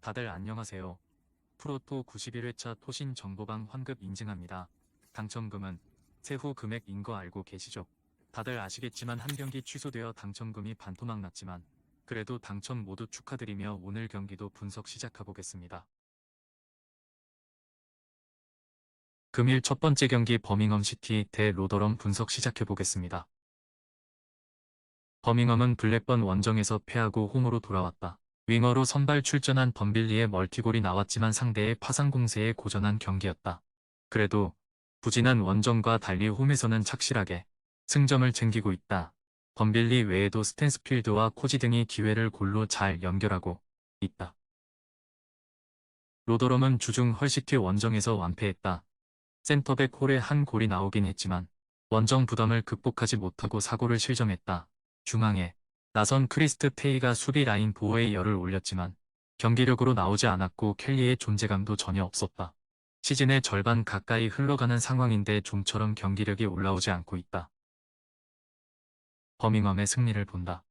다들 안녕하세요. 프로토 91회차 토신 정보방 환급 인증합니다. 당첨금은 세후 금액인 거 알고 계시죠? 다들 아시겠지만 한 경기 취소되어 당첨금이 반토막 났지만 그래도 당첨 모두 축하드리며 오늘 경기도 분석 시작해보겠습니다. 금일 첫 번째 경기 버밍엄 시티 대 로더럼 분석 시작해보겠습니다. 버밍엄은 블랙번 원정에서 패하고 홈으로 돌아왔다. 윙어로 선발 출전한 덤빌리의 멀티골이 나왔지만 상대의 파상 공세에 고전한 경기였다. 그래도 부진한 원정과 달리 홈에서는 착실하게 승점을 챙기고 있다. 덤빌리 외에도 스탠스필드와 코지 등이 기회를 골로 잘 연결하고 있다. 로더럼은 주중 헐시티 원정에서 완패했다. 센터백 홀에 한 골이 나오긴 했지만 원정 부담을 극복하지 못하고 사고를 실점했다. 중앙에 나선 크리스트 테이가 수비 라인 보호에 열을 올렸지만 경기력으로 나오지 않았고 켈리의 존재감도 전혀 없었다. 시즌의 절반 가까이 흘러가는 상황인데 좀처럼 경기력이 올라오지 않고 있다. 버밍엄의 승리를 본다.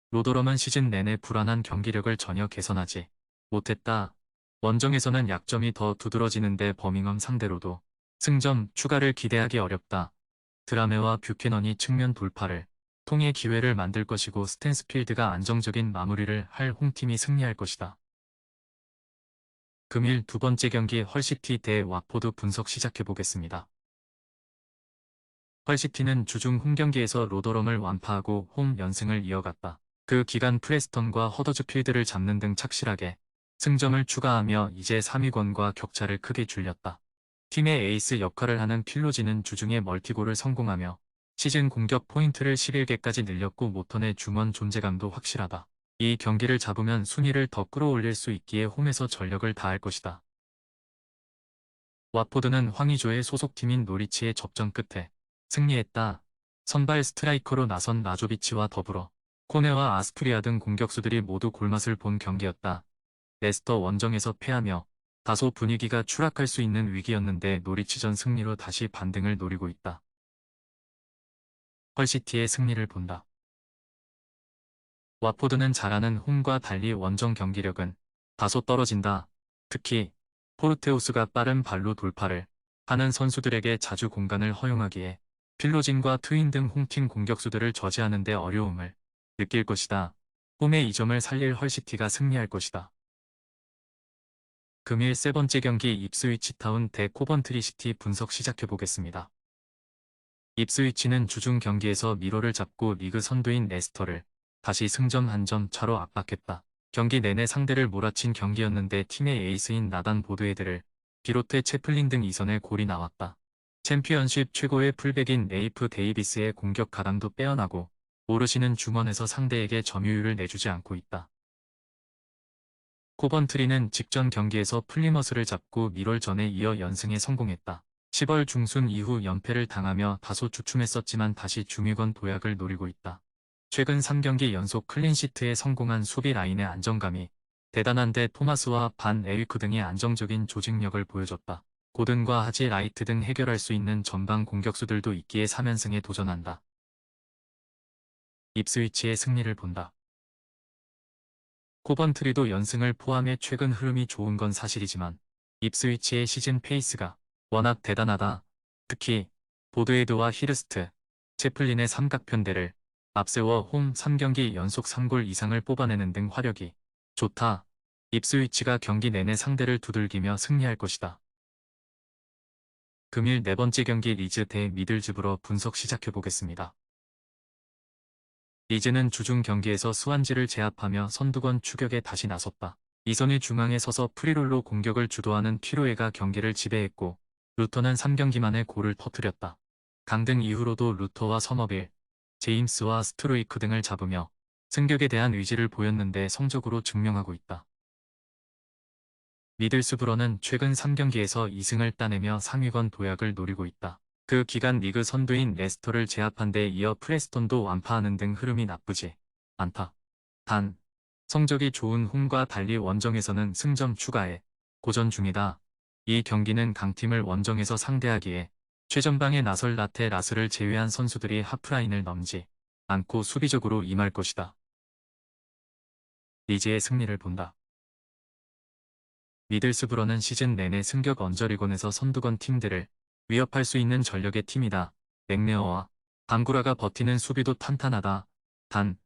로더럼은 시즌 내내 불안한 경기력을 전혀 개선하지 못했다. 원정에서는 약점이 더 두드러지는데 버밍엄 상대로도 승점 추가를 기대하기 어렵다. 드라메와 뷰캐넌이 측면 돌파를 통해 기회를 만들 것이고 스탠스필드가 안정적인 마무리를 할 홈팀이 승리할 것이다. 금일 두 번째 경기 헐시티 대 와포드 분석 시작해보겠습니다. 헐시티는 주중 홈경기에서 로더럼을 완파하고 홈 연승을 이어갔다. 그 기간 프레스턴과 허더즈필드를 잡는 등 착실하게 승점을 추가하며 이제 3위권과 격차를 크게 줄였다. 팀의 에이스 역할을 하는 필로지는 주중에 멀티골을 성공하며 시즌 공격 포인트를 11개까지 늘렸고 모턴의 중원 존재감도 확실하다. 이 경기를 잡으면 순위를 더 끌어올릴 수 있기에 홈에서 전력을 다할 것이다. 와포드는 황의조의 소속팀인 노리치의 접전 끝에 승리했다. 선발 스트라이커로 나선 라조비치와 더불어 코네와 아스프리아 등 공격수들이 모두 골맛을 본 경기였다. 레스터 원정에서 패하며 다소 분위기가 추락할 수 있는 위기였는데 노리치전 승리로 다시 반등을 노리고 있다. 헐시티의 승리를 본다. 와포드는 잘하는 홈과 달리 원정 경기력은 다소 떨어진다. 특히 포르테우스가 빠른 발로 돌파를 하는 선수들에게 자주 공간을 허용하기에 필로진과 트윈 등 홈팀 공격수들을 저지하는 데 어려움을 느낄 것이다. 홈의 이 점을 살릴 헐시티가 승리할 것이다. 금일 세 번째 경기 입스위치 타운 대 코번트리 시티 분석 시작해보겠습니다. 입스위치는 주중 경기에서 미로를 잡고 리그 선두인 레스터를 다시 승점 한 점 차로 압박했다. 경기 내내 상대를 몰아친 경기였는데 팀의 에이스인 나단 보드헤드를 비롯해 채플린 등 이선에 골이 나왔다. 챔피언십 최고의 풀백인 레이프 데이비스의 공격 가담도 빼어나고 오르시는 중원에서 상대에게 점유율을 내주지 않고 있다. 코번트리는 직전 경기에서 플리머스를 잡고 미럴 전에 이어 연승에 성공했다. 10월 중순 이후 연패를 당하며 다소 주춤했었지만 다시 중위권 도약을 노리고 있다. 최근 3경기 연속 클린시트에 성공한 수비 라인의 안정감이 대단한데 토마스와 반 에위크 등의 안정적인 조직력을 보여줬다. 고든과 하지 라이트 등 해결할 수 있는 전방 공격수들도 있기에 3연승에 도전한다. 입스위치의 승리를 본다. 코번트리도 연승을 포함해 최근 흐름이 좋은 건 사실이지만 입스위치의 시즌 페이스가 워낙 대단하다. 특히 보드헤드와 히르스트, 채플린의 삼각편대를 앞세워 홈 3경기 연속 3골 이상을 뽑아내는 등 화력이 좋다. 입스위치가 경기 내내 상대를 두들기며 승리할 것이다. 금일 네 번째 경기 리즈 대 미들즈브러 분석 시작해보겠습니다. 리즈는 주중 경기에서 스완지를 제압하며 선두권 추격에 다시 나섰다. 이선의 중앙에 서서 프리롤로 공격을 주도하는 튀로에가 경기를 지배했고 루터는 3경기 만에 골을 터뜨렸다. 강등 이후로도 루터와 서머빌, 제임스와 스트로이크 등을 잡으며 승격에 대한 의지를 보였는데 성적으로 증명하고 있다. 미들스브러는 최근 3경기에서 2승을 따내며 상위권 도약을 노리고 있다. 그 기간 리그 선두인 레스터를 제압한 데 이어 프레스턴도 완파하는 등 흐름이 나쁘지 않다. 단, 성적이 좋은 홈과 달리 원정에서는 승점 추가에 고전 중이다. 이 경기는 강팀을 원정에서 상대하기에 최전방에 나설 라테 라스를 제외한 선수들이 하프라인을 넘지 않고 수비적으로 임할 것이다. 리즈의 승리를 본다. 미들스브러는 시즌 내내 승격 언저리곤에서 선두권 팀들을 위협할 수 있는 전력의 팀이다. 맥레어와 방구라가 버티는 수비도 탄탄하다. 단,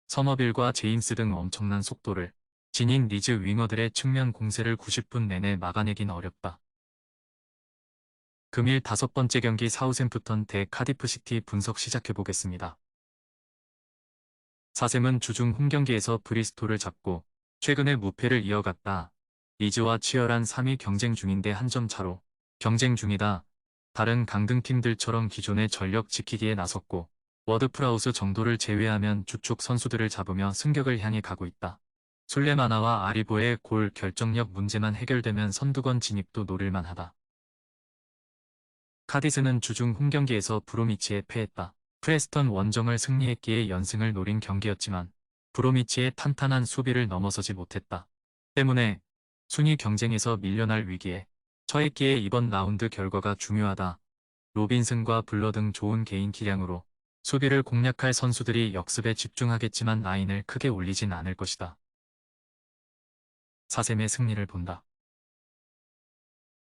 서머빌과 제임스 등 엄청난 속도를 지닌 리즈 윙어들의 측면 공세를 90분 내내 막아내긴 어렵다. 금일 5번째 경기 사우샘프턴 대 카디프시티 분석 시작해보겠습니다. 사샘은 주중 홈경기에서 브리스톨을 잡고 최근에 무패를 이어갔다. 리즈와 치열한 3위 경쟁 중인데 한 점 차로 경쟁 중이다. 다른 강등팀들처럼 기존의 전력 지키기에 나섰고 워드프라우스 정도를 제외하면 주축 선수들을 잡으며 승격을 향해 가고 있다. 술레마나와 아리보의 골 결정력 문제만 해결되면 선두권 진입도 노릴만하다. 카디스는 주중 홈경기에서 브로미치에 패했다. 프레스턴 원정을 승리했기에 연승을 노린 경기였지만 브로미치의 탄탄한 수비를 넘어서지 못했다. 때문에 순위 경쟁에서 밀려날 위기에 처했기에 이번 라운드 결과가 중요하다. 로빈슨과 블러 등 좋은 개인 기량으로 수비를 공략할 선수들이 역습에 집중하겠지만 라인을 크게 올리진 않을 것이다. 사셈의 승리를 본다.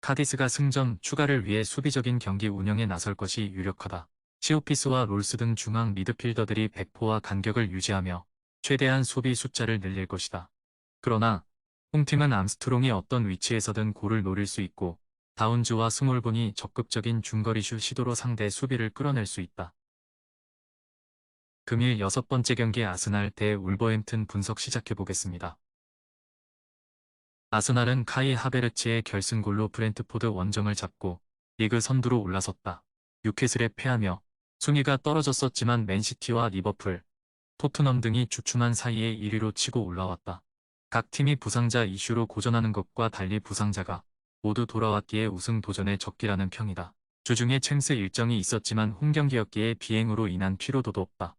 카디스가 승점 추가를 위해 수비적인 경기 운영에 나설 것이 유력하다. 시오피스와 롤스 등 중앙 미드필더들이 백포와 간격을 유지하며 최대한 수비 숫자를 늘릴 것이다. 그러나 홈팀은 암스트롱이 어떤 위치에서든 골을 노릴 수 있고 다운즈와 스몰본이 적극적인 중거리슛 시도로 상대 수비를 끌어낼 수 있다. 금일 6번째 경기 아스날 대 울버햄튼 분석 시작해보겠습니다. 아스날은 카이 하베르츠의 결승골로 브렌트포드 원정을 잡고 리그 선두로 올라섰다. 뉴캐슬에 패하며 순위가 떨어졌었지만 맨시티와 리버풀, 토트넘 등이 주춤한 사이에 1위로 치고 올라왔다. 각 팀이 부상자 이슈로 고전하는 것과 달리 부상자가 모두 돌아왔기에 우승 도전에 적기라는 평이다. 주중에 챔스 일정이 있었지만 홈경기였기에 비행으로 인한 피로도도 없다.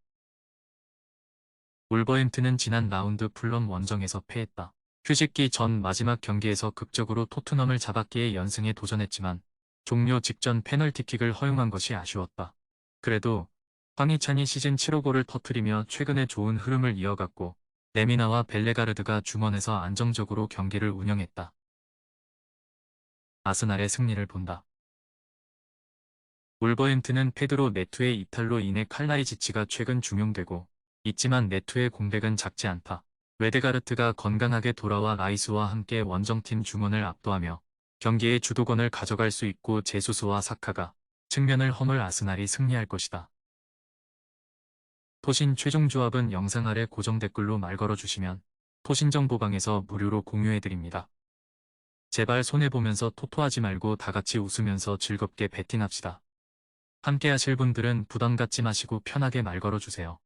울버햄튼은 지난 라운드 풀럼 원정에서 패했다. 휴식기 전 마지막 경기에서 극적으로 토트넘을 잡았기에 연승에 도전했지만 종료 직전 페널티킥을 허용한 것이 아쉬웠다. 그래도 황희찬이 시즌 7호 골을 터뜨리며 최근에 좋은 흐름을 이어갔고 레미나와 벨레가르드가 중원에서 안정적으로 경기를 운영했다. 아스날의 승리를 본다. 울버햄튼은 페드로 네투의 이탈로 인해 칼라이지치가 최근 중용되고 있지만 네투의 공백은 작지 않다. 웨데가르트가 건강하게 돌아와 라이스와 함께 원정팀 중원을 압도하며 경기의 주도권을 가져갈 수 있고 제수스와 사카가 측면을 허물 아스날이 승리할 것이다. 토신 최종 조합은 영상 아래 고정 댓글로 말 걸어주시면 토신정보방에서 무료로 공유해드립니다. 제발 손해보면서 토토하지 말고 다같이 웃으면서 즐겁게 베팅합시다. 함께 하실 분들은 부담 갖지 마시고 편하게 말 걸어주세요.